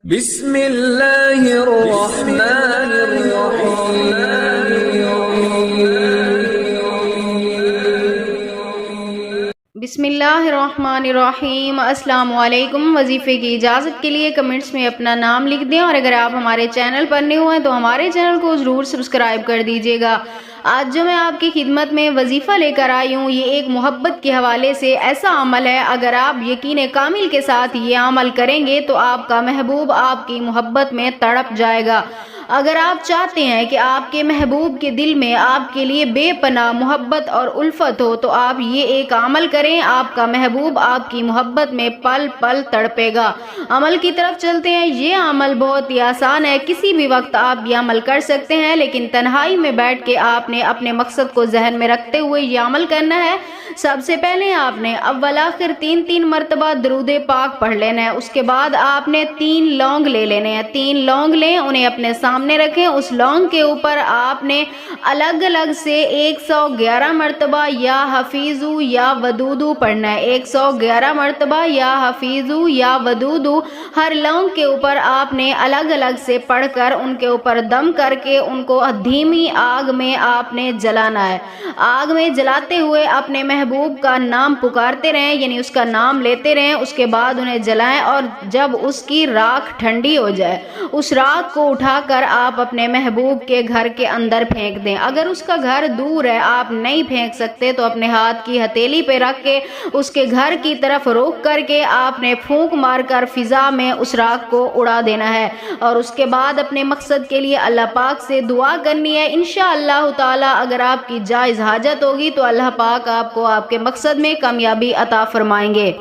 بسم اللہ الرحمن الرحیم۔ بسم اللہ الرحمن الرحیم۔ السلام علیکم۔ وظیفے کی اجازت کے لیے کمنٹس میں اپنا نام لکھ دیں، اور اگر آپ ہمارے چینل پر نئے ہوئے تو ہمارے چینل کو ضرور سبسکرائب کر دیجیے گا۔ آج جو میں آپ کی خدمت میں وظیفہ لے کر آئی ہوں، یہ ایک محبت کے حوالے سے ایسا عمل ہے، اگر آپ یقین کامل کے ساتھ یہ عمل کریں گے تو آپ کا محبوب آپ کی محبت میں تڑپ جائے گا۔ اگر آپ چاہتے ہیں کہ آپ کے محبوب کے دل میں آپ کے لیے بے پناہ محبت اور الفت ہو تو آپ یہ ایک عمل کریں، آپ کا محبوب آپ کی محبت میں پل پل تڑپے گا۔ عمل کی طرف چلتے ہیں۔ یہ عمل بہت ہی آسان ہے، کسی بھی وقت آپ یہ عمل کر سکتے ہیں، لیکن تنہائی میں بیٹھ کے آپ نے اپنے مقصد کو ذہن میں رکھتے ہوئے یہ عمل کرنا ہے۔ سب سے پہلے آپ نے اول آخر 3 مرتبہ درود پاک پڑھ لینا ہے۔ اس کے بعد آپ نے 3 لونگ لے لینے ہیں۔ 3 لونگ لیں، انہیں اپنے سامنے رکھیں۔ اس لونگ کے اوپر آپ نے الگ الگ سے 111 مرتبہ یا حفیظو یا ودودو پڑھنا ہے۔ 111 مرتبہ یا حفیظو یا ودودو ہر لونگ کے اوپر آپ نے الگ الگ سے پڑھ کر ان کے اوپر دم کر کے ان کو دھیمی آگ میں آپ نے جلانا ہے۔ آگ میں جلاتے ہوئے اپنے محبوب کا نام پکارتے رہیں، یعنی اس کا نام لیتے رہیں۔ اس کے بعد انہیں جلائیں، اور جب اس کی راکھ ٹھنڈی ہو جائے اس راکھ کو اٹھا کر آپ اپنے محبوب کے گھر کے اندر پھینک دیں۔ اگر اس کا گھر دور ہے، آپ نہیں پھینک سکتے، تو اپنے ہاتھ کی ہتھیلی پہ رکھ کے اس کے گھر کی طرف رخ کر کے آپ نے پھونک مار کر فضا میں اس راکھ کو اڑا دینا ہے، اور اس کے بعد اپنے مقصد کے لیے اللہ پاک سے دعا کرنی ہے۔ انشاءاللہ تعالی اگر آپ کی جائز حاجت ہوگی تو اللہ پاک آپ کو آپ کے مقصد میں کامیابی عطا فرمائیں گے۔